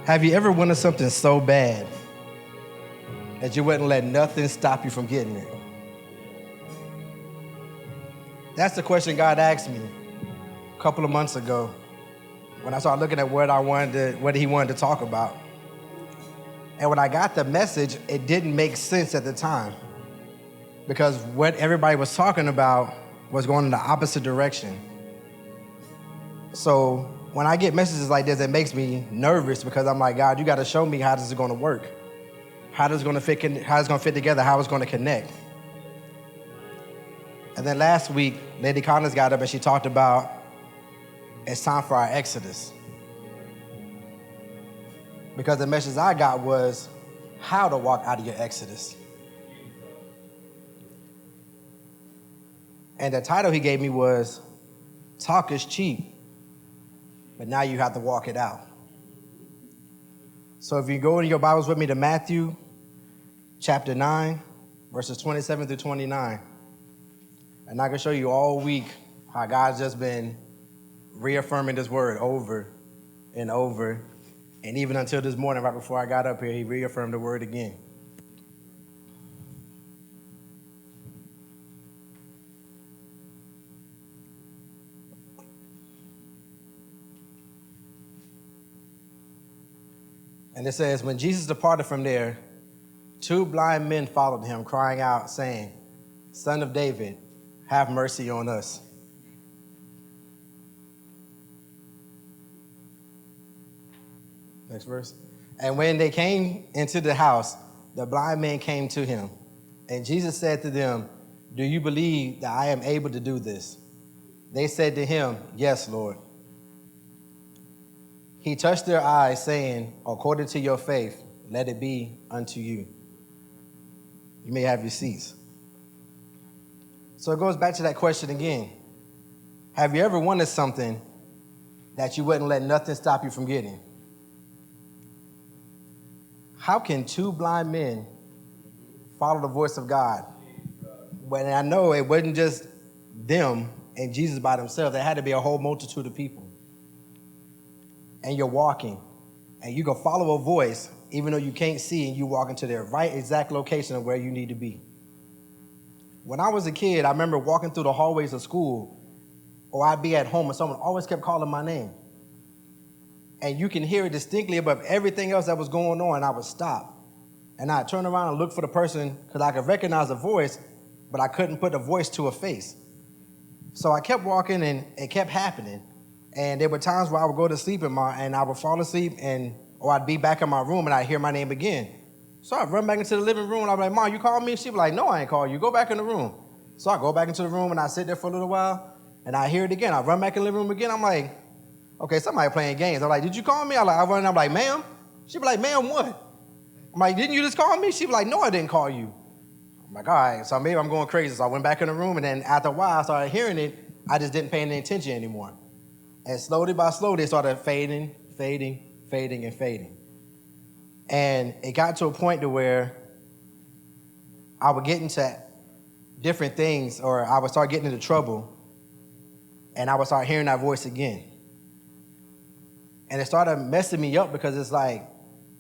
Have you ever wanted something so bad that you wouldn't let nothing stop you from getting it? That's the question God asked me a couple of months ago when I started looking at what He wanted to talk about. And when I got the message, it didn't make sense at the time because what everybody was talking about was going in the opposite direction. So when I get messages like this, it makes me nervous because I'm like, God, you got to show me how this is going to work, how it's going to fit together, how it's going to connect. And then last week, Lady Collins got up and she talked about it's time for our exodus. Because the message I got was how to walk out of your exodus. And the title he gave me was Talk is Cheap, but now you have to walk it out. So if you go in your Bibles with me to Matthew chapter 9, verses 27 through 29. And I can show you all week how God's just been reaffirming this word over and over. And even until this morning, right before I got up here, he reaffirmed the word again. And it says, when Jesus departed from there, 2 blind men followed him, crying out, saying, Son of David, have mercy on us. Next verse. And when they came into the house, the blind men came to him. And Jesus said to them, Do you believe that I am able to do this? They said to him, Yes, Lord. He touched their eyes, saying, According to your faith, let it be unto you. You may have your seats. So it goes back to that question again. Have you ever wanted something that you wouldn't let nothing stop you from getting? How can 2 blind men follow the voice of God? When I know it wasn't just them and Jesus by themselves. There had to be a whole multitude of people. And you're walking, and you can follow a voice, even though you can't see, and you walk into the right exact location of where you need to be. When I was a kid, I remember walking through the hallways of school, or I'd be at home, and someone always kept calling my name. And you can hear it distinctly above everything else that was going on, and I would stop. And I'd turn around and look for the person, because I could recognize the voice, but I couldn't put a voice to a face. So I kept walking, and it kept happening. And there were times where I would go to sleep and I would fall asleep, or I'd be back in my room and I'd hear my name again. So I'd run back into the living room and I'd be like, Mom, you called me? She'd be like, No, I ain't called you. Go back in the room. So I go back into the room and I sit there for a little while and I hear it again. I run back in the living room again. I'm like, okay, somebody playing games. I'm like, did you call me? I run and I'm like, ma'am? She'd be like, ma'am, what? I'm like, didn't you just call me? She'd be like, no, I didn't call you. I'm like, all right, so maybe I'm going crazy. So I went back in the room and then after a while I started hearing it. I just didn't pay any attention anymore. And slowly by slowly, it started fading. And it got to a point to where I would get into different things, or I would start getting into trouble, and I would start hearing that voice again. And it started messing me up because it's like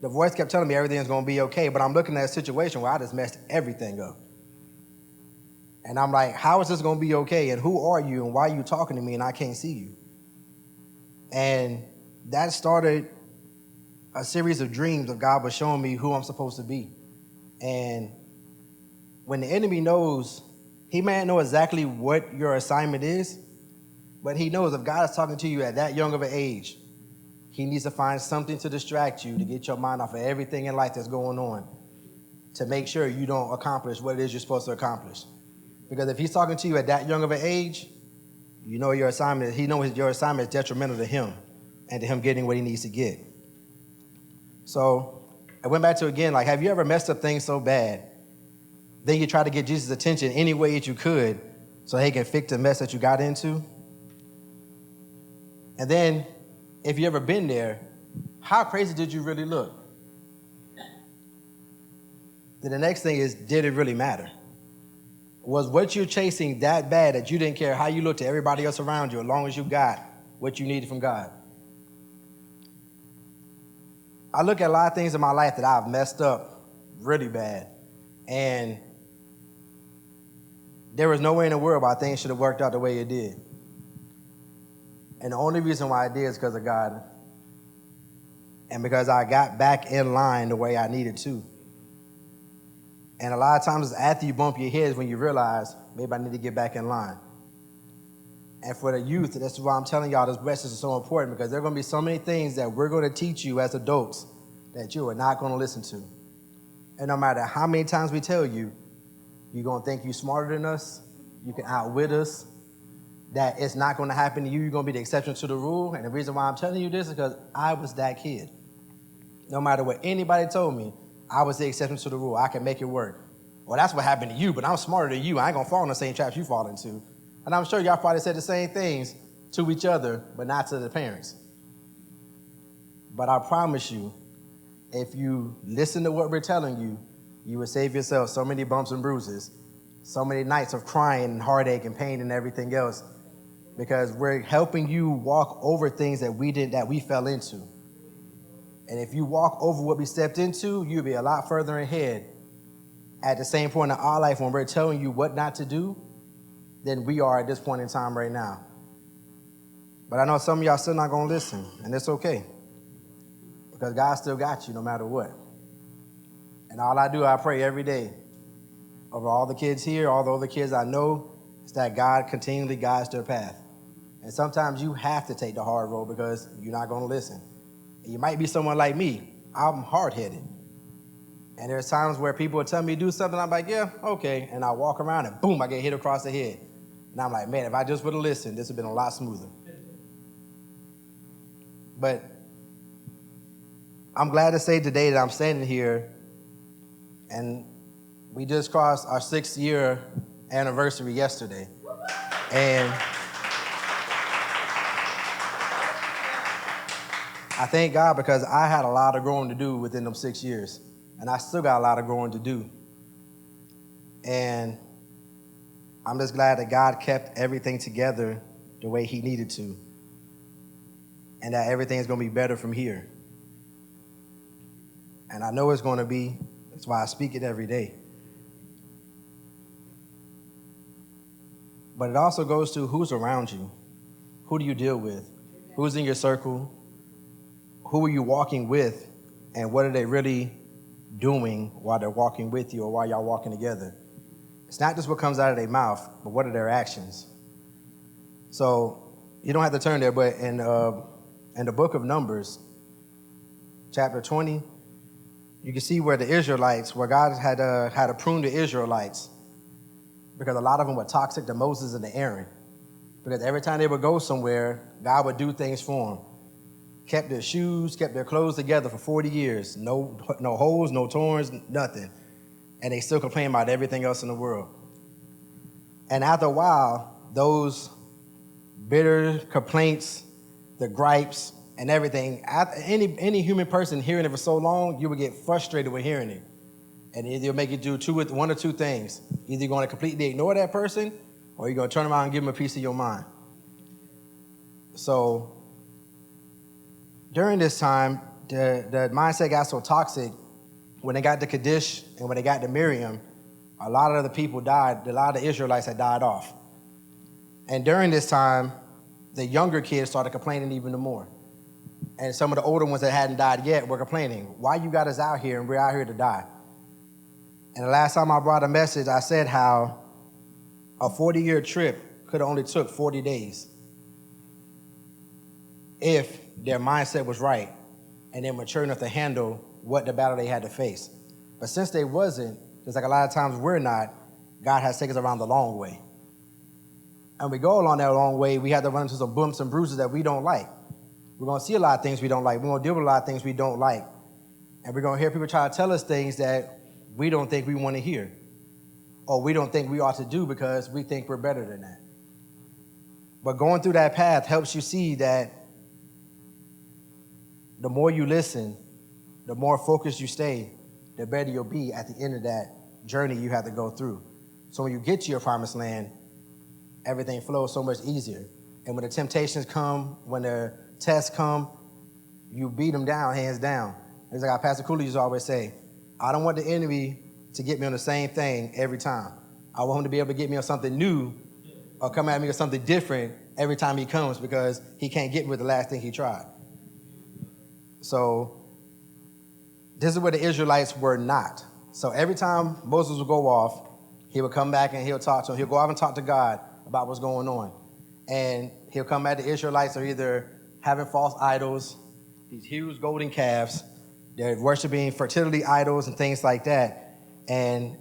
the voice kept telling me everything's going to be okay, but I'm looking at a situation where I just messed everything up. And I'm like, how is this going to be okay? And who are you? And why are you talking to me and I can't see you? And that started a series of dreams of God was showing me who I'm supposed to be. And when the enemy knows, he may not know exactly what your assignment is, but he knows if God is talking to you at that young of an age, he needs to find something to distract you, to get your mind off of everything in life that's going on, to make sure you don't accomplish what it is you're supposed to accomplish. Because if he's talking to you at that young of an age, you know your assignment, he knows your assignment is detrimental to him and to him getting what he needs to get. So I went back to again, like, have you ever messed up things so bad, then you try to get Jesus' attention any way that you could so he can fix the mess that you got into? And then, if you ever been there, how crazy did you really look? Then the next thing is, did it really matter? Was what you're chasing that bad that you didn't care how you looked to everybody else around you as long as you got what you needed from God? I look at a lot of things in my life that I've messed up really bad. And there was no way in the world why things should have worked out the way it did. And the only reason why it did is because of God. And because I got back in line the way I needed to. And a lot of times it's after you bump your heads when you realize, maybe I need to get back in line. And for the youth, that's why I'm telling y'all this message is so important, because there are going to be so many things that we're going to teach you as adults that you are not going to listen to. And no matter how many times we tell you, you're going to think you're smarter than us, you can outwit us, that it's not going to happen to you, you're going to be the exception to the rule. And the reason why I'm telling you this is because I was that kid. No matter what anybody told me, I was the exception to the rule. I can make it work. Well, that's what happened to you, but I'm smarter than you. I ain't going to fall in the same traps you fall into. And I'm sure y'all probably said the same things to each other, but not to the parents. But I promise you, if you listen to what we're telling you, you will save yourself so many bumps and bruises, so many nights of crying and heartache and pain and everything else, because we're helping you walk over things that we fell into. And if you walk over what we stepped into, you'll be a lot further ahead at the same point in our life when we're telling you what not to do than we are at this point in time right now. But I know some of y'all still not going to listen, and it's okay, because God still got you no matter what. And all I do, I pray every day over all the kids here, all the other kids I know, is that God continually guides their path. And sometimes you have to take the hard road because you're not going to listen. And you might be someone like me. I'm hard-headed. And there's times where people will tell me to do something, I'm like, yeah, okay. And I walk around and boom, I get hit across the head. And I'm like, man, if I just would have listened, this would have been a lot smoother. But I'm glad to say today that I'm standing here, and we just crossed our 6-year anniversary yesterday. And I thank God because I had a lot of growing to do within them 6 years. And I still got a lot of growing to do. And I'm just glad that God kept everything together the way he needed to. And that everything's going to be better from here. And I know it's going to be. That's why I speak it every day. But it also goes to who's around you. Who do you deal with? Who's in your circle? Who are you walking with? And what are they really doing while they're walking with you or while y'all walking together? It's not just what comes out of their mouth, but what are their actions? So you don't have to turn there, but in the book of Numbers, chapter 20, you can see where the Israelites, where God had to prune the Israelites, because a lot of them were toxic to Moses and to Aaron. Because every time they would go somewhere, God would do things for them. Kept their shoes, kept their clothes together for 40 years. No holes, no torns, nothing. And they still complain about everything else in the world. And after a while, those bitter complaints, the gripes, and everything, any human person hearing it for so long, you would get frustrated with hearing it. And either you'll make you do one or two things. Either you're going to completely ignore that person, or you're going to turn around and give them a piece of your mind. So during this time, the mindset got so toxic, when they got to Kadesh and when they got to Miriam, a lot of the people died. A lot of the Israelites had died off. And during this time, the younger kids started complaining even more. And some of the older ones that hadn't died yet were complaining, why you got us out here and we're out here to die? And the last time I brought a message, I said how a 40-year trip could have only took 40 days if their mindset was right and they're mature enough to handle what the battle they had to face. But since they wasn't, just like a lot of times we're not, God has taken us around the long way. And we go along that long way, we have to run into some bumps and bruises that we don't like. We're going to see a lot of things we don't like. We're going to deal with a lot of things we don't like. And we're going to hear people try to tell us things that we don't think we want to hear, or we don't think we ought to do because we think we're better than that. But going through that path helps you see that the more you listen, the more focused you stay, the better you'll be at the end of that journey you have to go through. So when you get to your promised land, everything flows so much easier. And when the temptations come, when the tests come, you beat them down, hands down. It's like Pastor Cooley used to always say, I don't want the enemy to get me on the same thing every time. I want him to be able to get me on something new or come at me with something different every time he comes, because he can't get me with the last thing he tried. So this is where the Israelites were not. So every time Moses would go off, he would come back and he'll talk to him. He'll go off and talk to God about what's going on. And he'll come at the Israelites are either having false idols, these huge golden calves. They're worshiping fertility idols and things like that. And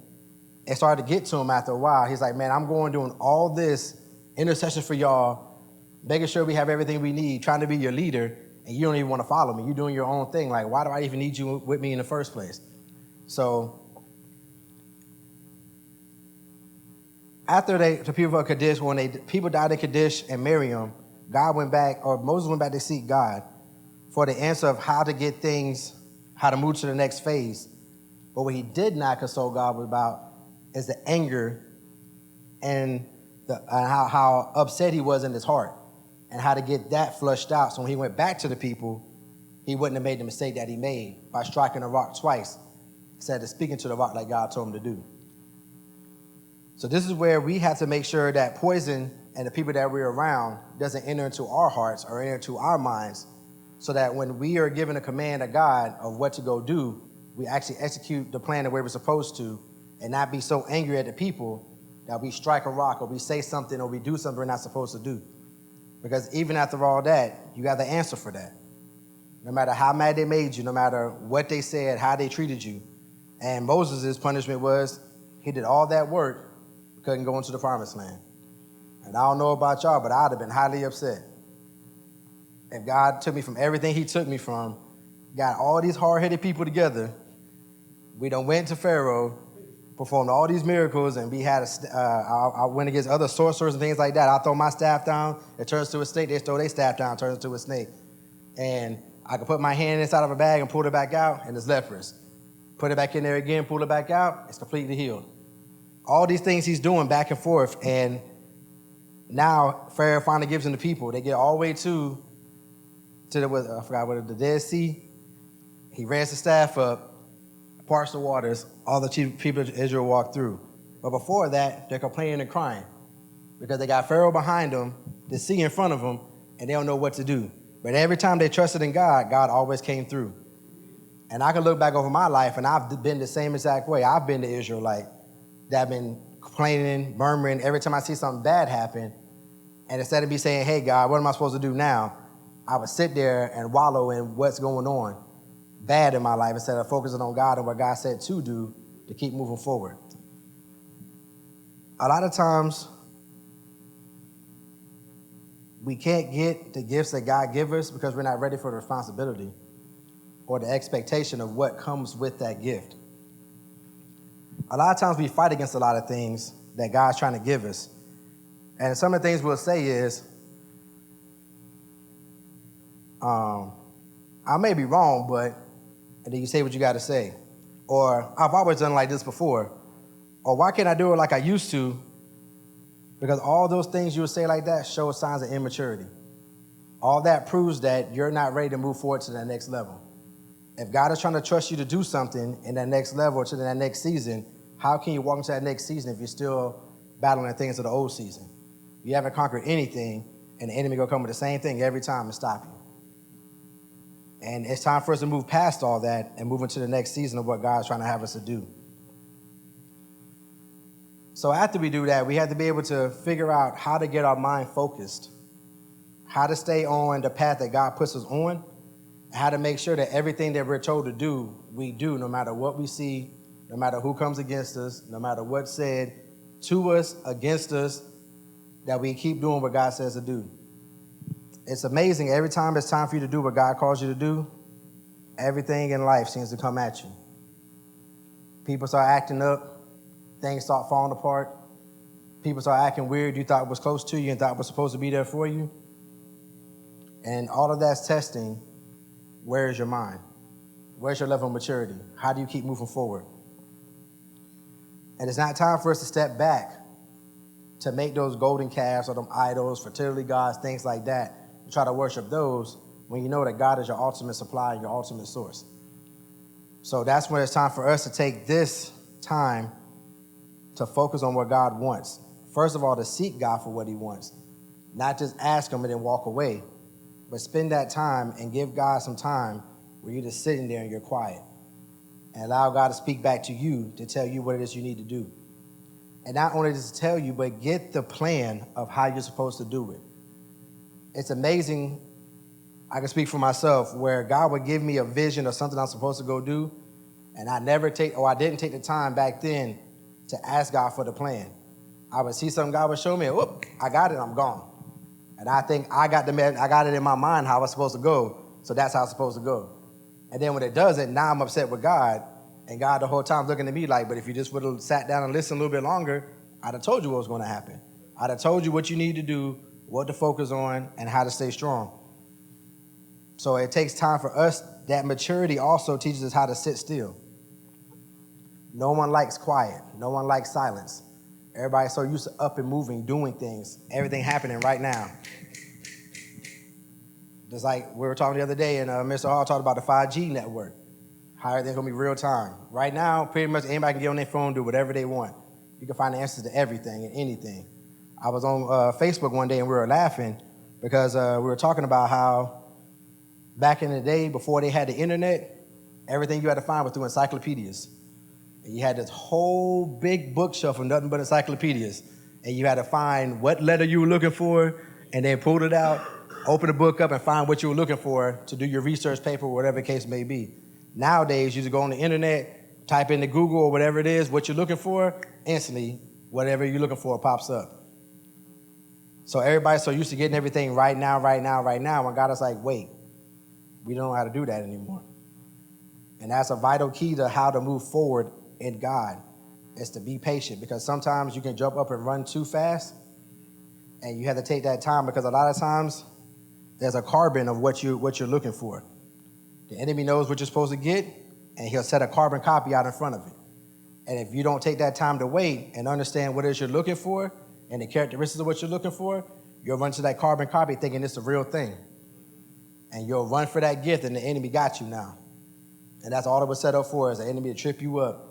it started to get to him after a while. He's like, man, I'm going doing all this intercession for y'all, making sure we have everything we need, trying to be your leader, and you don't even want to follow me. You're doing your own thing. Like, why do I even need you with me in the first place? So after the people of Kadesh, when people died in Kadesh and Miriam, Moses went back to seek God for the answer of how to get things, how to move to the next phase. But what he did not consult God about is the anger and how upset he was in his heart, and how to get that flushed out. So when he went back to the people, he wouldn't have made the mistake that he made by striking the rock twice instead of speaking to the rock like God told him to do. So this is where we have to make sure that poison and the people that we're around doesn't enter into our hearts or enter into our minds, so that when we are given a command of God of what to go do, we actually execute the plan the way we're supposed to, and not be so angry at the people that we strike a rock or we say something or we do something we're not supposed to do. Because even after all that, you got the answer for that. No matter how mad they made you, no matter what they said, how they treated you. And Moses' punishment was he did all that work, couldn't go into the promised land. And I don't know about y'all, but I'd have been highly upset if God took me from everything he took me from, got all these hard-headed people together. We done went to Pharaoh, performed all these miracles, and I went against other sorcerers and things like that. I throw my staff down, it turns to a snake. They throw their staff down, it turns to a snake. And I could put my hand inside of a bag and pull it back out, and it's leprous. Put it back in there again, pull it back out, it's completely healed. All these things he's doing back and forth, and now Pharaoh finally gives them the people. They get all the way to the Dead Sea. He raised the staff up, parts the waters, all the people of Israel walked through. But before that, they're complaining and crying because they got Pharaoh behind them, the sea in front of them, and they don't know what to do. But every time they trusted in God, God always came through. And I can look back over my life, and I've been the same exact way. I've been the Israelite that been complaining, murmuring every time I see something bad happen. And instead of me saying, hey, God, what am I supposed to do now? I would sit there and wallow in what's going on bad in my life instead of focusing on God and what God said to do to keep moving forward. A lot of times, we can't get the gifts that God gives us because we're not ready for the responsibility or the expectation of what comes with that gift. A lot of times we fight against a lot of things that God's trying to give us. And some of the things we'll say is, I may be wrong, but, and then you say what you got to say. Or, I've always done like this before. Or, why can't I do it like I used to? Because all those things you would say like that show signs of immaturity. All that proves that you're not ready to move forward to the next level. If God is trying to trust you to do something in that next level or to that next season, how can you walk into that next season if you're still battling the things of the old season? You haven't conquered anything, and the enemy going to come with the same thing every time and stop you. And it's time for us to move past all that and move into the next season of what God's trying to have us to do. So after we do that, we have to be able to figure out how to get our mind focused, how to stay on the path that God puts us on, and how to make sure that everything that we're told to do, we do, no matter what we see, no matter who comes against us, no matter what's said to us, against us, that we keep doing what God says to do. It's amazing. Every time it's time for you to do what God calls you to do, everything in life seems to come at you. People start acting up. Things start falling apart. People start acting weird you thought was close to you and thought was supposed to be there for you. And all of that's testing, where is your mind? Where's your level of maturity? How do you keep moving forward? And it's not time for us to step back to make those golden calves or them idols, fertility gods, things like that, and try to worship those when you know that God is your ultimate supply and your ultimate source. So that's when it's time for us to take this time to focus on what God wants. First of all, to seek God for what he wants. Not just ask him and then walk away, but spend that time and give God some time where you're just sitting there and you're quiet. And allow God to speak back to you to tell you what it is you need to do. And not only just tell you, but get the plan of how you're supposed to do it. It's amazing, I can speak for myself, where God would give me a vision of something I'm supposed to go do, and I didn't take the time back then to ask God for the plan. I would see something God would show me, and whoop, I got it, I'm gone. And I think I got it in my mind how it's supposed to go, so that's how it's supposed to go. And then when it doesn't, now I'm upset with God, and God the whole time looking at me like, but if you just would have sat down and listened a little bit longer, I'd have told you what was going to happen. I'd have told you what you need to do, what to focus on, and how to stay strong. So it takes time for us. That maturity also teaches us how to sit still. No one likes quiet. No one likes silence. Everybody's so used to up and moving, doing things, everything happening right now. Just like we were talking the other day, and Mr. Hall talked about the 5G network, how everything's going to be real time. Right now, pretty much anybody can get on their phone and do whatever they want. You can find the answers to everything and anything. I was on Facebook one day, and we were laughing because we were talking about how back in the day, before they had the internet, everything you had to find was through encyclopedias. And you had this whole big bookshelf of nothing but encyclopedias. And you had to find what letter you were looking for, and then pull it out, open the book up, and find what you were looking for to do your research paper, whatever the case may be. Nowadays, you just go on the internet, type into Google or whatever it is, what you're looking for, instantly, whatever you're looking for pops up. So everybody's so used to getting everything right now, when God is like, wait, we don't know how to do that anymore. And that's a vital key to how to move forward in God, is to be patient, because sometimes you can jump up and run too fast, and you have to take that time, because a lot of times there's a carbon of what you're looking for. The enemy knows what you're supposed to get, and he'll set a carbon copy out in front of it. And if you don't take that time to wait and understand what it is you're looking for and the characteristics of what you're looking for, you'll run to that carbon copy thinking it's the real thing. And you'll run for that gift, and the enemy got you now. And that's all it was set up for, is the enemy to trip you up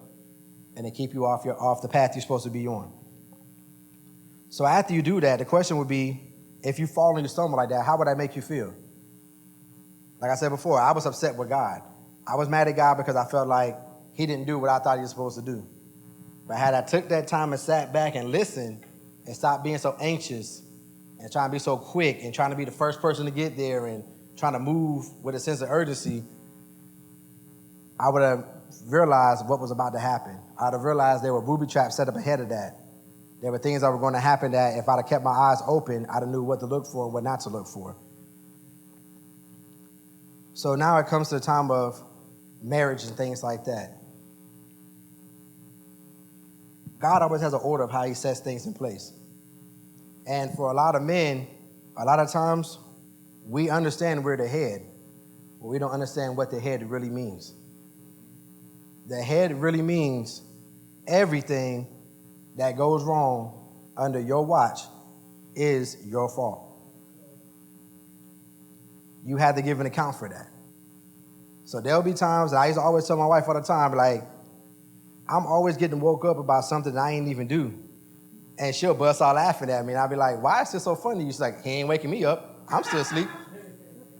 and to keep you off the path you're supposed to be on. So after you do that, the question would be, if you fall and you stumble like that, how would that make you feel? Like I said before, I was upset with God. I was mad at God because I felt like he didn't do what I thought he was supposed to do. But had I took that time and sat back and listened and stopped being so anxious and trying to be so quick and trying to be the first person to get there and trying to move with a sense of urgency, I would have realized what was about to happen. I would have realized there were booby traps set up ahead of that. There were things that were going to happen that if I'd have kept my eyes open, I'd have knew what to look for and what not to look for. So now it comes to the time of marriage and things like that. God always has an order of how he sets things in place. And for a lot of men, a lot of times, we understand we're the head, but we don't understand what the head really means. The head really means everything that goes wrong under your watch is your fault. You have to give an account for that. So there'll be times, and I used to always tell my wife all the time, like, I'm always getting woke up about something that I ain't even do. And she'll bust out laughing at me, and I'll be like, why is this so funny? She's like, he ain't waking me up. I'm still asleep.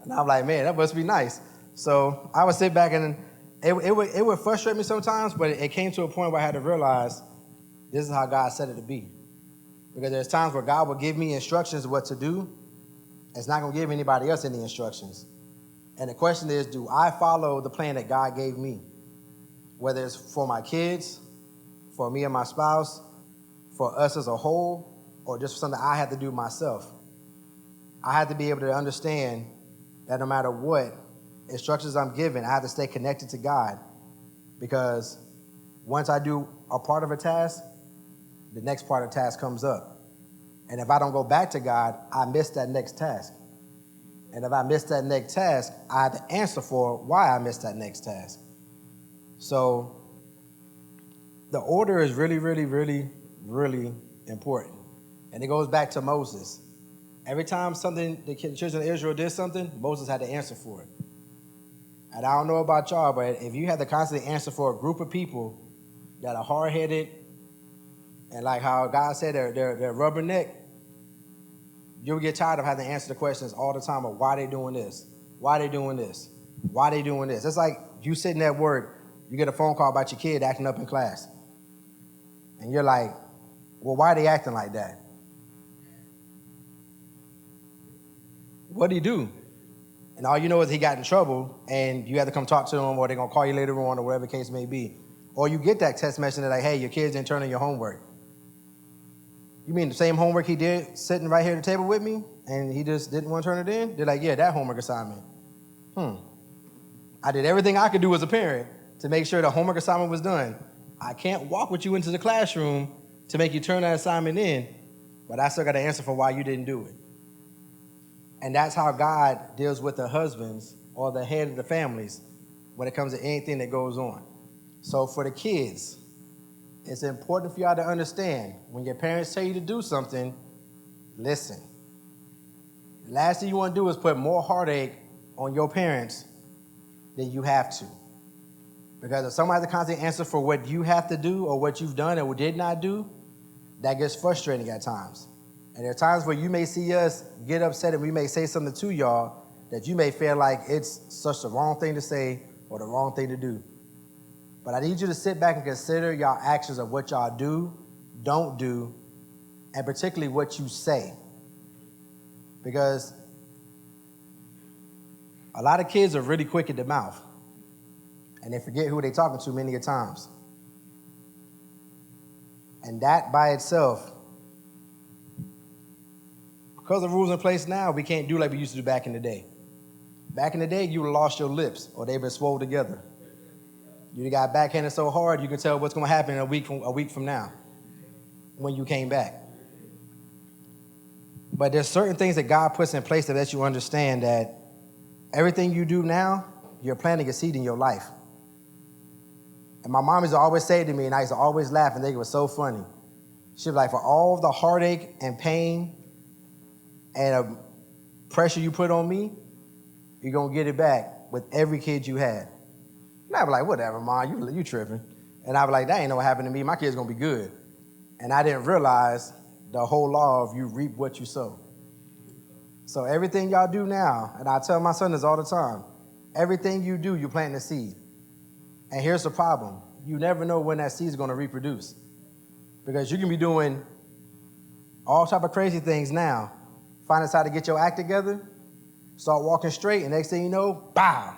And I'm like, man, that must be nice. So I would sit back, and it would frustrate me sometimes, but it came to a point where I had to realize this is how God said it to be. Because there's times where God will give me instructions of what to do. It's not going to give anybody else any instructions. And the question is, do I follow the plan that God gave me? Whether it's for my kids, for me and my spouse, for us as a whole, or just something I have to do myself. I have to be able to understand that no matter what instructions I'm given, I have to stay connected to God. Because once I do a part of a task, the next part of the task comes up. And if I don't go back to God, I miss that next task. And if I miss that next task, I have to answer for why I missed that next task. So the order is really, really, really, really important. And it goes back to Moses. Every time the children of Israel did something, Moses had to answer for it. And I don't know about y'all, but if you have to constantly answer for a group of people that are hard-headed and like how God said they're rubberneck, you'll get tired of having to answer the questions all the time of why they doing this, why they doing this, why they doing this. It's like you sitting at work, you get a phone call about your kid acting up in class. And you're like, well, why are they acting like that? What did he do? And all you know is he got in trouble and you have to come talk to him or they're going to call you later on or whatever the case may be. Or you get that text message like, hey, your kids didn't turn in your homework. You mean the same homework he did sitting right here at the table with me and he just didn't want to turn it in? They're like, yeah, that homework assignment. I did everything I could do as a parent to make sure the homework assignment was done. I can't walk with you into the classroom to make you turn that assignment in, but I still got to answer for why you didn't do it. And that's how God deals with the husbands or the head of the families when it comes to anything that goes on. So for the kids, it's important for y'all to understand when your parents tell you to do something, listen. The last thing you want to do is put more heartache on your parents than you have to. Because if somebody has to constantly answer for what you have to do or what you've done or did not do, that gets frustrating at times. And there are times where you may see us get upset and we may say something to y'all that you may feel like it's such the wrong thing to say or the wrong thing to do. But I need you to sit back and consider y'all actions of what y'all do, don't do, and particularly what you say. Because a lot of kids are really quick at the mouth. And they forget who they're talking to many a times. And that by itself, because the rules in place now, we can't do like we used to do back in the day. Back in the day, you would have lost your lips or they've been swole together. You got backhanded so hard, you can tell what's going to happen a week from now when you came back. But there's certain things that God puts in place that lets you understand that everything you do now, you're planting a seed in your life. And my mom used to always say to me, and I used to always laugh and think it was so funny. She'd be like, for all the heartache and pain and pressure you put on me, you're going to get it back with every kid you had. And I'd be like, whatever, Mom, you tripping. And I'd be like, that ain't know what happened to me. My kid's going to be good. And I didn't realize the whole law of you reap what you sow. So everything y'all do now, and I tell my son this all the time, everything you do, you plant a seed. And here's the problem. You never know when that seed is going to reproduce. Because you can be doing all type of crazy things now, find out how to get your act together, start walking straight, and next thing you know, bow,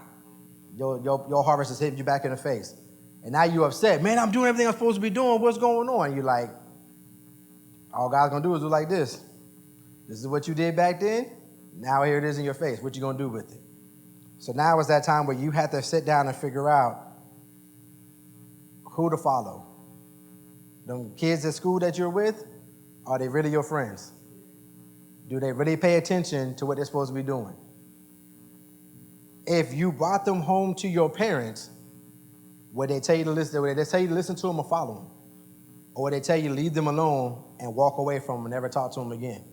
your harvest is hitting you back in the face. And now you upset. Man, I'm doing everything I'm supposed to be doing. What's going on? You're like, all God's going to do is do like this. This is what you did back then. Now here it is in your face. What you going to do with it? So now is that time where you have to sit down and figure out who to follow. Them kids at school that you're with, are they really your friends? Do they really pay attention to what they're supposed to be doing? If you brought them home to your parents, would they tell you to listen? Would they tell you to listen to them or follow them? Or would they tell you to leave them alone and walk away from them and never talk to them again?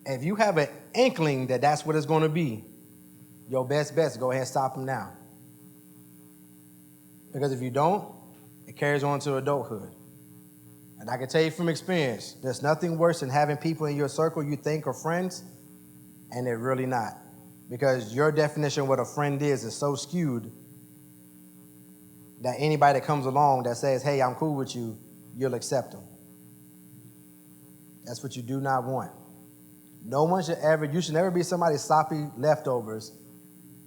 If you have an inkling that that's what it's going to be, your best bet is go ahead and stop them now. Because if you don't, it carries on to adulthood. And I can tell you from experience, there's nothing worse than having people in your circle you think are friends, and they're really not. Because your definition of what a friend is so skewed that anybody that comes along that says, hey, I'm cool with you, you'll accept them. That's what you do not want. You should never be somebody's sloppy leftovers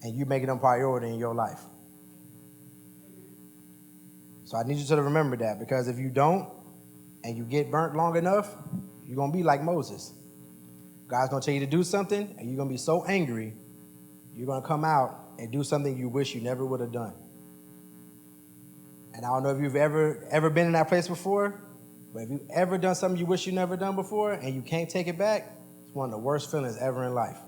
and you making them priority in your life. So I need you to remember that, because if you don't and you get burnt long enough, you're going to be like Moses. God's going to tell you to do something and you're going to be so angry, you're going to come out and do something you wish you never would have done. And I don't know if you've ever been in that place before, but if you've ever done something you wish you never done before and you can't take it back, it's one of the worst feelings ever in life.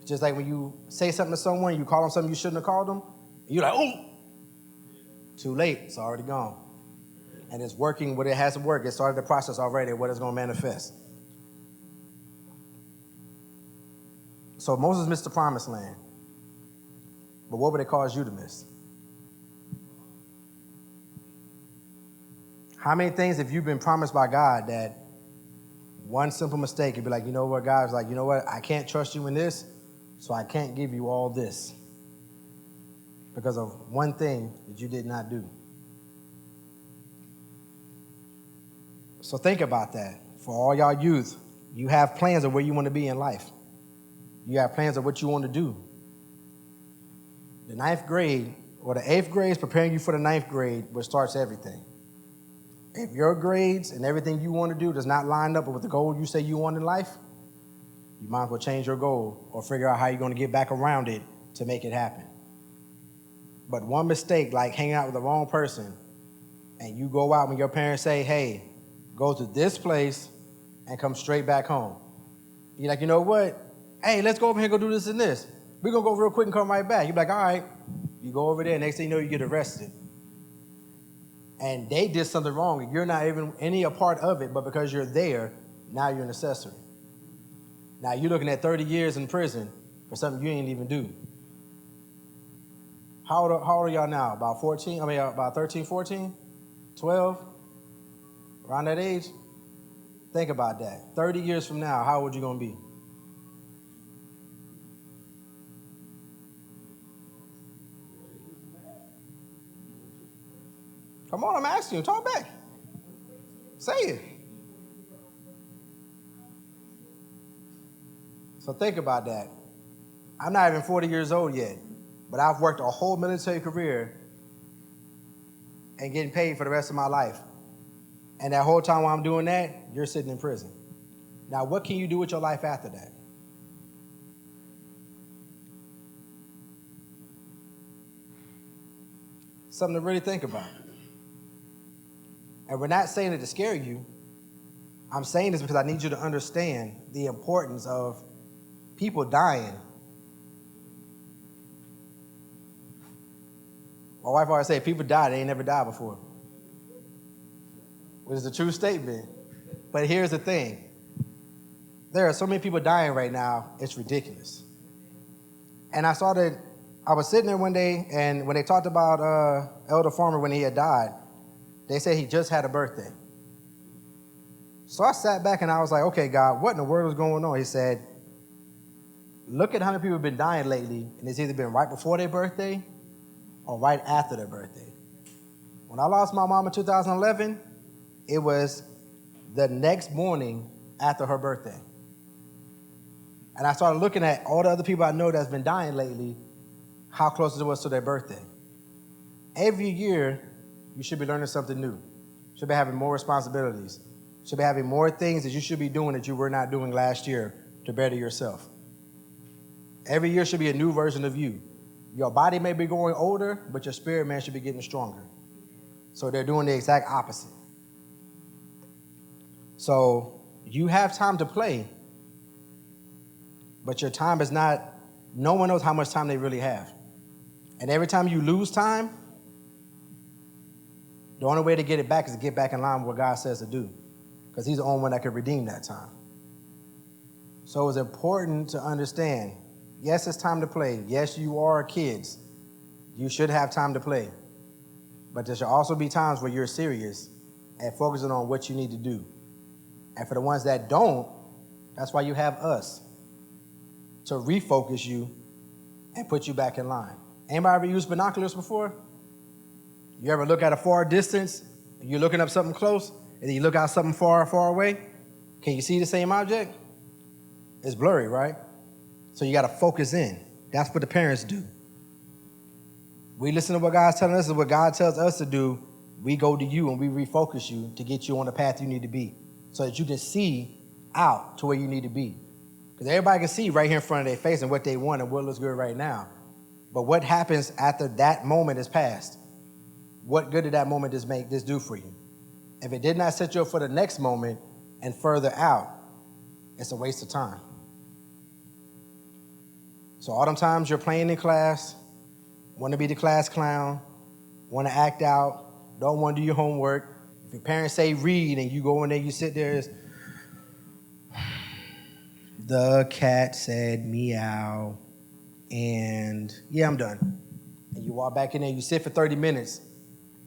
It's just like when you say something to someone, you call them something you shouldn't have called them, and you're like, oh, too late, it's already gone. And it's working what it has to work. It started the process already, what it's going to manifest. So Moses missed the promised land. But what would it cause you to miss? How many things have you been promised by God that one simple mistake could be like, you know what, God's like, you know what, I can't trust you in this, so I can't give you all this because of one thing that you did not do. So think about that. For all y'all youth, you have plans of where you want to be in life. You have plans of what you want to do. The 9th grade or the 8th grade is preparing you for the 9th grade, which starts everything. If your grades and everything you want to do does not line up with the goal you say you want in life, you might as well change your goal or figure out how you're going to get back around it to make it happen. But one mistake, like hanging out with the wrong person, and you go out when your parents say, hey, go to this place and come straight back home. You're like, you know what? Hey, let's go over here and go do this and this. We're going to go real quick and come right back. You're like, all right. You go over there, next thing you know, you get arrested. And they did something wrong. You're not even any a part of it, but because you're there, now you're an accessory. Now you're looking at 30 years in prison for something you ain't even do. How old are y'all now? About 14? About 13, 14? 12? Around that age? Think about that. 30 years from now, how old you going to be? Come on, I'm asking you. Talk back. Say it. So think about that. I'm not even 40 years old yet, but I've worked a whole military career and getting paid for the rest of my life. And that whole time while I'm doing that, you're sitting in prison. Now, what can you do with your life after that? Something to really think about. And we're not saying it to scare you. I'm saying this because I need you to understand the importance of people dying. My wife always say, people die, they ain't never died before. Which is a true statement. But here's the thing. There are so many people dying right now, it's ridiculous. And I was sitting there one day, and when they talked about Elder Farmer when he had died, they said he just had a birthday. So I sat back and I was like, okay, God, what in the world is going on? He said, look at how many people have been dying lately, and it's either been right before their birthday or right after their birthday. When I lost my mom in 2011, it was the next morning after her birthday. And I started looking at all the other people I know that's been dying lately, how close it was to their birthday. Every year, you should be learning something new. You should be having more responsibilities. You should be having more things that you should be doing that you were not doing last year to better yourself. Every year should be a new version of you. Your body may be growing older, but your spirit man should be getting stronger. So they're doing the exact opposite. So you have time to play, but your time is not, no one knows how much time they really have. And every time you lose time, the only way to get it back is to get back in line with what God says to do, because he's the only one that can redeem that time. So it's important to understand, yes, it's time to play. Yes, you are kids. You should have time to play. But there should also be times where you're serious and focusing on what you need to do. And for the ones that don't, that's why you have us, to refocus you and put you back in line. Anybody ever used binoculars before? You ever look at a far distance, you're looking up something close, and then you look out something far, far away? Can you see the same object? It's blurry, right? So you got to focus in. That's what the parents do. We listen to what God's telling us, and what God tells us to do, we go to you and we refocus you to get you on the path you need to be so that you can see out to where you need to be. Because everybody can see right here in front of their face and what they want and what looks good right now. But what happens after that moment is past? What good did that moment just do for you? If it did not set you up for the next moment and further out, it's a waste of time. So all them times you're playing in class, want to be the class clown, want to act out, don't want to do your homework. If your parents say read and you go in there, you sit there, the cat said meow. and yeah, I'm done. And you walk back in there, you sit for 30 minutes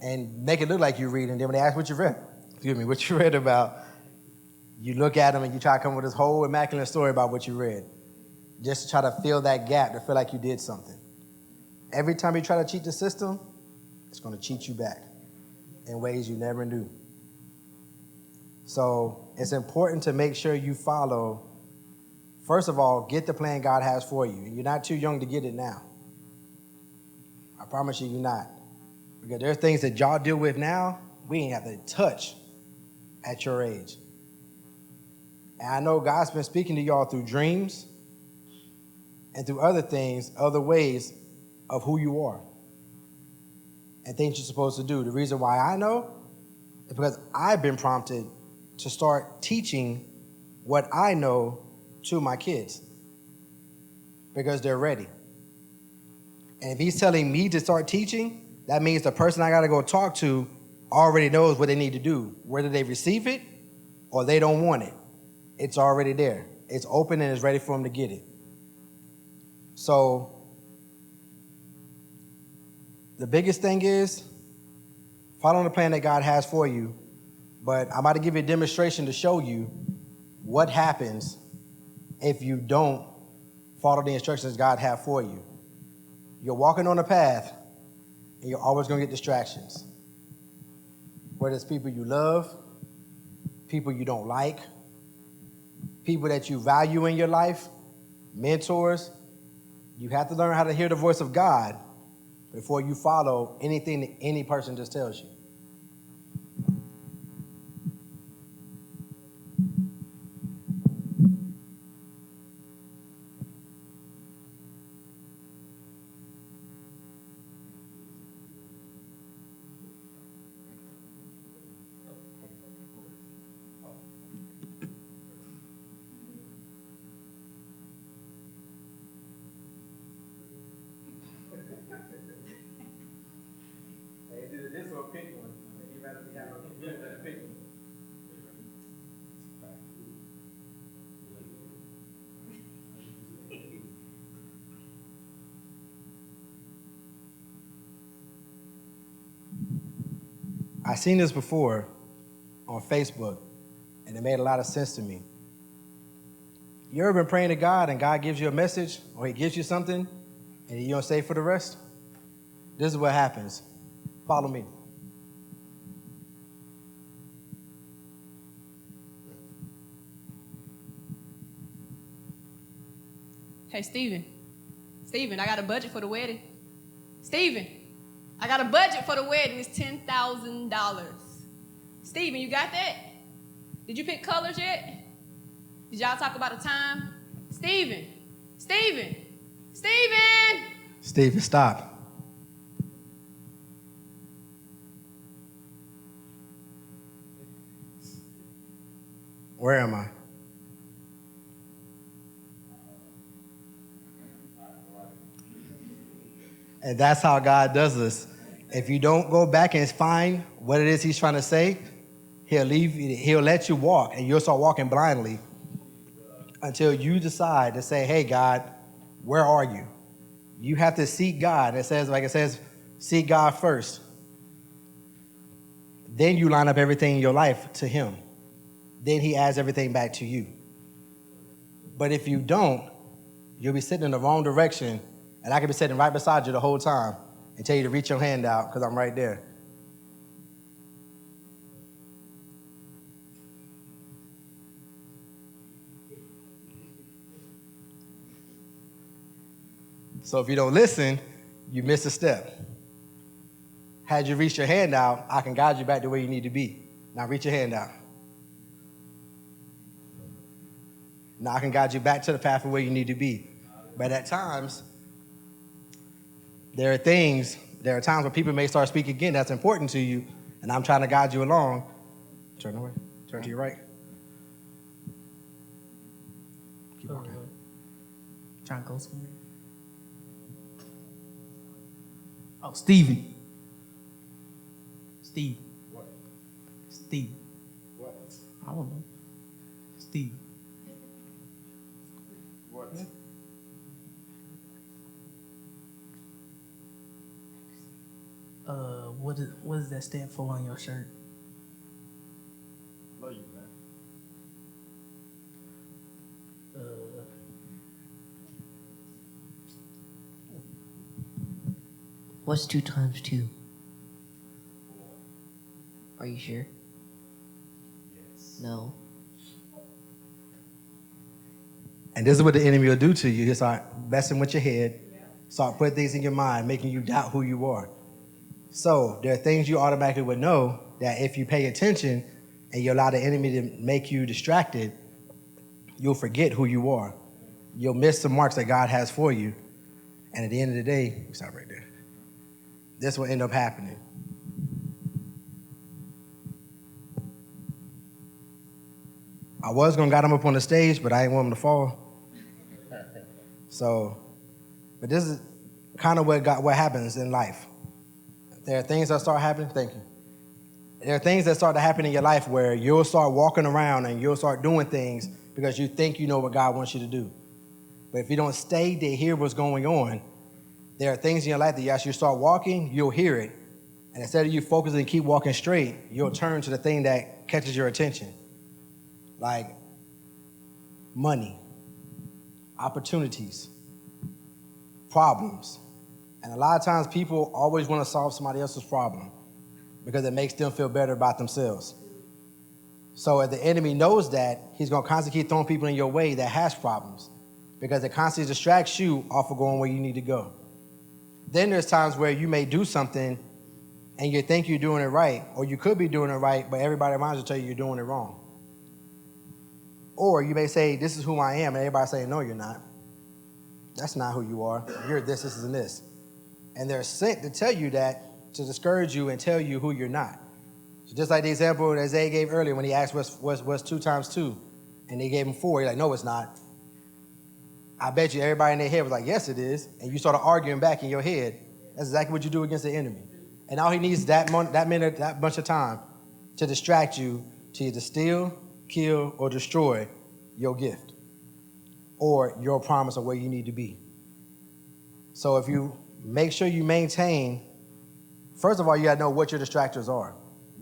and make it look like you're reading. Then when they ask what you read, what you read about, you look at them and you try to come up with this whole immaculate story about what you read, just to try to fill that gap, to feel like you did something. Every time you try to cheat the system, it's going to cheat you back in ways you never knew. So it's important to make sure you follow. First of all, get the plan God has for you. And you're not too young to get it now. I promise you, you're not. Because there's things that y'all deal with now, we ain't have to touch at your age. And I know God's been speaking to y'all through dreams and through other things, other ways of who you are and things you're supposed to do. The reason why I know is because I've been prompted to start teaching what I know to my kids because they're ready. And if he's telling me to start teaching, that means the person I got to go talk to already knows what they need to do, whether they receive it or they don't want it. It's already there. It's open and it's ready for them to get it. So the biggest thing is following the plan that God has for you. But I'm about to give you a demonstration to show you what happens if you don't follow the instructions God has for you. You're walking on a path, and you're always going to get distractions. Whether it's people you love, people you don't like, people that you value in your life, mentors. You have to learn how to hear the voice of God before you follow anything that any person just tells you. I seen this before on Facebook, and it made a lot of sense to me. You ever been praying to God, and God gives you a message, or he gives you something, and you don't stay for the rest? This is what happens. Follow me. Hey, Steven. Steven, I got a budget for the wedding. Steven, I got a budget for the wedding. It's $10,000. Steven, you got that? Did you pick colors yet? Did y'all talk about a time? Steven, Steven, Steven! Steven, stop. Where am I? And that's how God does this. If you don't go back and find what it is he's trying to say, he'll let you walk, and you'll start walking blindly until you decide to say, hey, God, where are you? You have to seek God. It says, seek God first. Then you line up everything in your life to him. Then he adds everything back to you. But if you don't, you'll be sitting in the wrong direction, and I could be sitting right beside you the whole time and tell you to reach your hand out because I'm right there. So if you don't listen, you miss a step. Had you reached your hand out, I can guide you back to where you need to be. Now reach your hand out. Now I can guide you back to the path of where you need to be. But at times, there are times where people may start speaking again that's important to you, and I'm trying to guide you along. Turn away. Turn to your right. Keep walking. Trying to go somewhere. Oh, Stephen. Steve. What? Steve. What? I don't know. Steve. What? What does that stand for on your shirt? Love you, man. What's 2 times 2? Are you sure? Yes. No. And this is what the enemy will do to you. He'll start messing with your head, start putting things in your mind, making you doubt who you are. So there are things you automatically would know that if you pay attention and you allow the enemy to make you distracted, you'll forget who you are. You'll miss the marks that God has for you. And at the end of the day, stop right there. This will end up happening. I was gonna got him up on the stage, but I didn't want him to fall. So, but this is kind of what happens in life. There are things that start happening. Thank you. There are things that start to happen in your life where you'll start walking around and you'll start doing things because you think you know what God wants you to do. But if you don't stay to hear what's going on, there are things in your life that as you start walking, you'll hear it. And instead of you focusing and keep walking straight, you'll turn to the thing that catches your attention. Like money, opportunities, problems. And a lot of times people always want to solve somebody else's problem because it makes them feel better about themselves. So if the enemy knows that, he's going to constantly keep throwing people in your way that has problems because it constantly distracts you off of going where you need to go. Then there's times where you may do something and you think you're doing it right, or you could be doing it right, but everybody around you tell you you're doing it wrong. Or you may say, this is who I am, and everybody saying, no, you're not. That's not who you are. You're this, this, and this. And they're sent to tell you that, to discourage you and tell you who you're not. So just like the example that Zay gave earlier when he asked what's 2 times 2, and they gave him 4, he's like, no, it's not. I bet you everybody in their head was like, yes, it is. And you started arguing back in your head. That's exactly what you do against the enemy. And all he needs is that bunch of time to distract you to either steal, kill, or destroy your gift or your promise of where you need to be. So if you make sure you maintain, first of all, you got to know what your distractors are.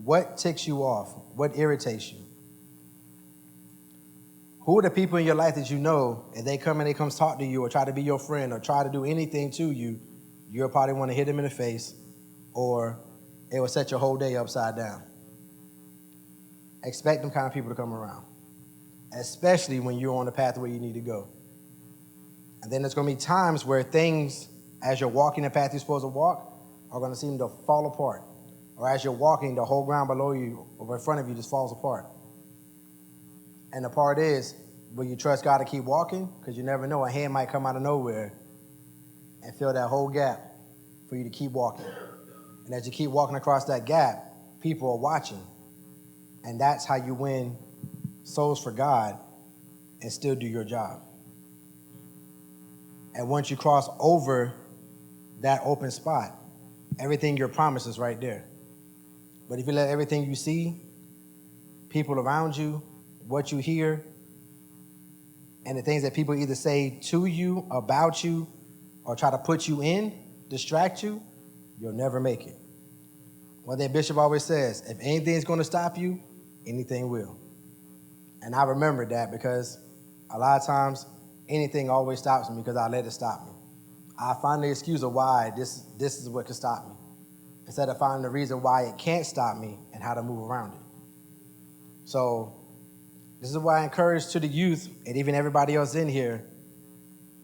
What ticks you off? What irritates you? Who are the people in your life that you know, if they come and they come talk to you or try to be your friend or try to do anything to you, you'll probably want to hit them in the face or it will set your whole day upside down. Expect them kind of people to come around, especially when you're on the path where you need to go. And then there's going to be times where things, as you're walking the path you're supposed to walk, are going to seem to fall apart. Or as you're walking, the whole ground below you or in front of you just falls apart. And the part is, will you trust God to keep walking? Because you never know, a hand might come out of nowhere and fill that whole gap for you to keep walking. And as you keep walking across that gap, people are watching. And that's how you win souls for God and still do your job. And once you cross over that open spot, everything you're promised is right there. But if you let everything you see, people around you, what you hear, and the things that people either say to you, about you, or try to put you in, distract you, you'll never make it. One thing Bishop always says, if anything's going to stop you, anything will. And I remember that because a lot of times, anything always stops me because I let it stop me. I find the excuse of why this is what can stop me, instead of finding the reason why it can't stop me and how to move around it. So this is why I encourage to the youth and even everybody else in here,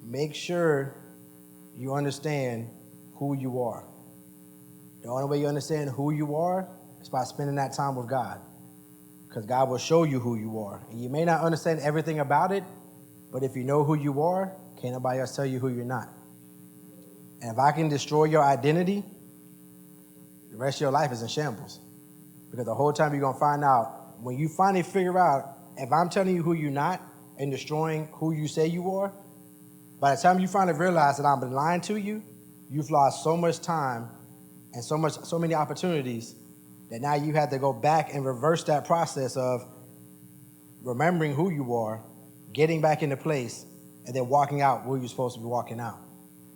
make sure you understand who you are. The only way you understand who you are is by spending that time with God, because God will show you who you are. And you may not understand everything about it, but if you know who you are, can't nobody else tell you who you're not. And if I can destroy your identity, the rest of your life is in shambles. Because the whole time you're going to find out, when you finally figure out, if I'm telling you who you're not and destroying who you say you are, by the time you finally realize that I've been lying to you, you've lost so much time and so many opportunities that now you have to go back and reverse that process of remembering who you are, getting back into place, and then walking out where you're supposed to be walking out.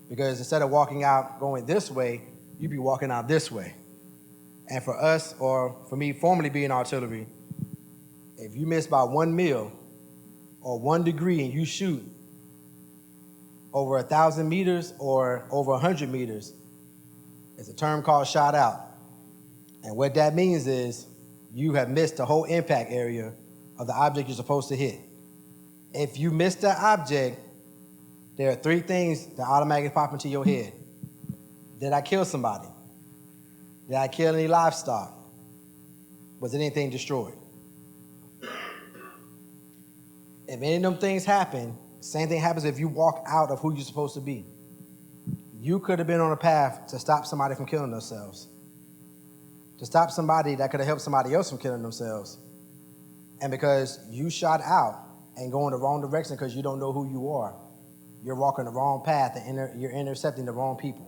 Because instead of walking out going this way, you'd be walking out this way. And for us, or for me, formerly being artillery, if you miss by 1 mil or 1 degree and you shoot over 1,000 meters or over 100 meters, it's a term called shot out. And what that means is you have missed the whole impact area of the object you're supposed to hit. If you miss that object, there are 3 things that automatically pop into your head. Did I kill somebody? Did I kill any livestock? Was anything destroyed? If any of them things happen, same thing happens if you walk out of who you're supposed to be. You could have been on a path to stop somebody from killing themselves, to stop somebody that could have helped somebody else from killing themselves. And because you shot out and go in the wrong direction because you don't know who you are, you're walking the wrong path and you're intercepting the wrong people.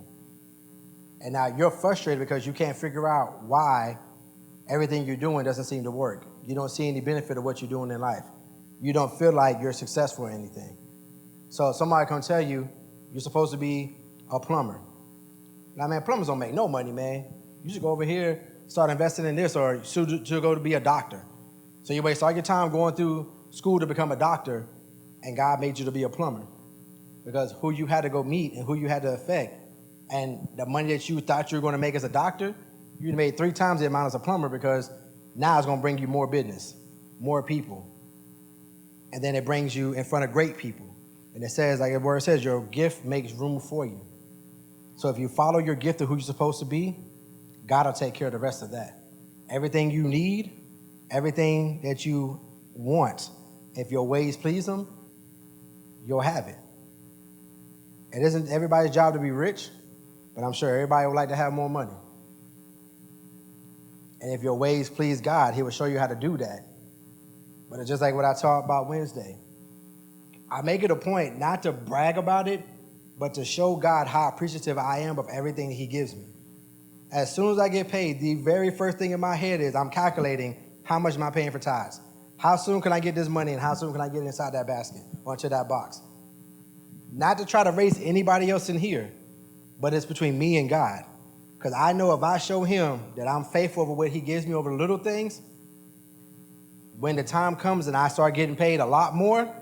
And now you're frustrated because you can't figure out why everything you're doing doesn't seem to work. You don't see any benefit of what you're doing in life. You don't feel like you're successful in anything. So somebody can tell you you're supposed to be a plumber. Now, man, plumbers don't make no money, man. You should go over here, start investing in this, or you should go to be a doctor. So you waste all your time going through school to become a doctor, and God made you to be a plumber. Because who you had to go meet and who you had to affect, and the money that you thought you were going to make as a doctor, you made 3 times the amount as a plumber, because now it's going to bring you more business, more people. And then it brings you in front of great people. And it says, like the word says, your gift makes room for you. So if you follow your gift of who you're supposed to be, God will take care of the rest of that. Everything you need, everything that you want, if your ways please him, you'll have it. It isn't everybody's job to be rich, but I'm sure everybody would like to have more money. And if your ways please God, he will show you how to do that. But it's just like what I taught about Wednesday. I make it a point not to brag about it, but to show God how appreciative I am of everything that he gives me. As soon as I get paid, the very first thing in my head is I'm calculating how much am I paying for tithes. How soon can I get this money and how soon can I get it inside that basket or into that box? Not to try to raise anybody else in here, but it's between me and God. Because I know if I show him that I'm faithful over what he gives me over the little things, when the time comes and I start getting paid a lot more,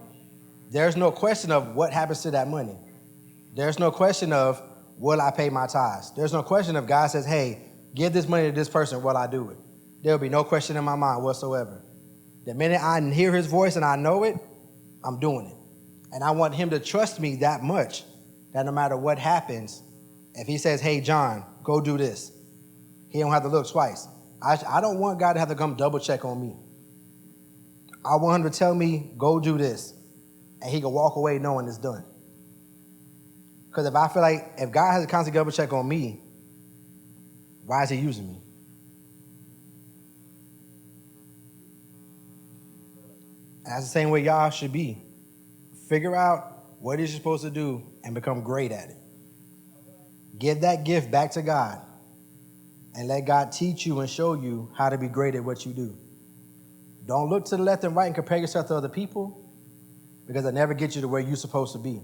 there's no question of what happens to that money. There's no question of, will I pay my tithes? There's no question of God says, hey, give this money to this person, will I do it? There'll be no question in my mind whatsoever. The minute I hear his voice and I know it, I'm doing it. And I want him to trust me that much that no matter what happens, if he says, hey, John, go do this, he don't have to look twice. I don't want God to have to come double check on me. I want him to tell me, go do this, and he can walk away knowing it's done. Because if I feel like, if God has a constant double check on me, why is he using me? And that's the same way y'all should be. Figure out what you're supposed to do and become great at it. Give that gift back to God and let God teach you and show you how to be great at what you do. Don't look to the left and right and compare yourself to other people, because it never gets you to where you're supposed to be.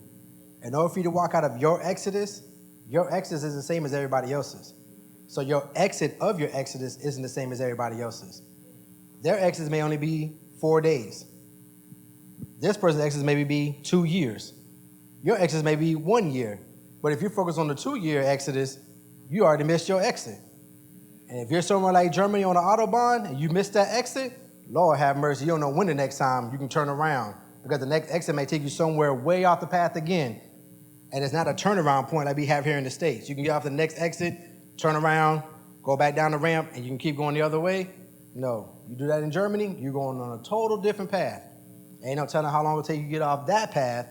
In order for you to walk out of your exodus is the same as everybody else's. So your exit of your exodus isn't the same as everybody else's. Their exodus may only be 4 days. This person's exodus may be 2 years. Your exodus may be 1 year. But if you focus on the 2-year exodus, you already missed your exit. And if you're somewhere like Germany on the Autobahn and you missed that exit, Lord have mercy, you don't know when the next time you can turn around, because the next exit may take you somewhere way off the path again. And it's not a turnaround point like we have here in the States. You can get off the next exit, turn around, go back down the ramp, and you can keep going the other way. No, you do that in Germany, you're going on a total different path. Ain't no telling how long it'll take you to get off that path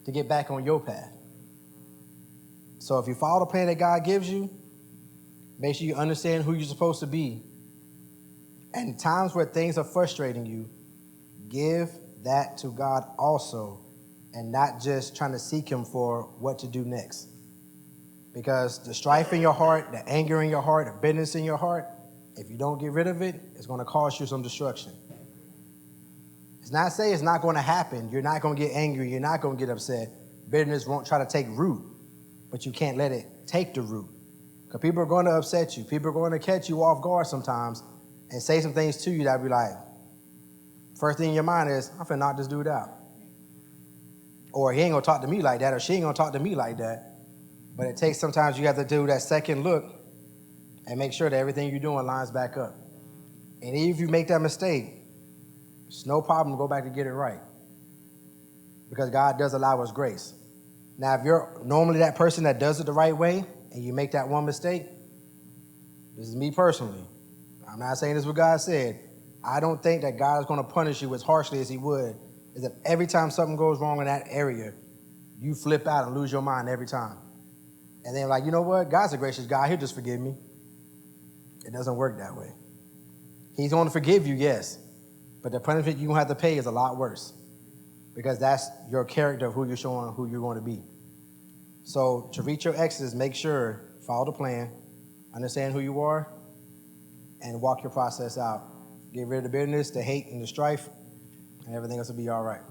to get back on your path. So if you follow the plan that God gives you, make sure you understand who you're supposed to be. And times where things are frustrating you, give that to God also, and not just trying to seek him for what to do next. Because the strife in your heart, the anger in your heart, the bitterness in your heart, if you don't get rid of it, it's going to cause you some destruction. It's not saying it's not going to happen. You're not going to get angry. You're not going to get upset. Bitterness won't try to take root, but you can't let it take the root. Because people are going to upset you. People are going to catch you off guard sometimes and say some things to you that be like, first thing in your mind is, I'm finna knock this dude out. Or he ain't gonna talk to me like that, or she ain't gonna talk to me like that. But it takes sometimes you have to do that second look and make sure that everything you're doing lines back up. And even if you make that mistake, it's no problem to go back to get it right. Because God does allow us grace. Now, if you're normally that person that does it the right way and you make that one mistake, this is me personally. I'm not saying this is what God said. I don't think that God is going to punish you as harshly as he would, is if every time something goes wrong in that area, you flip out and lose your mind every time. And then like, you know what? God's a gracious God. He'll just forgive me. It doesn't work that way. He's going to forgive you, yes. But the punishment you're going to have to pay is a lot worse. Because that's your character of who you're showing, who you're going to be. So to reach your exodus, make sure, follow the plan, understand who you are, and walk your process out. Get rid of the bitterness, the hate, and the strife, and everything else will be all right.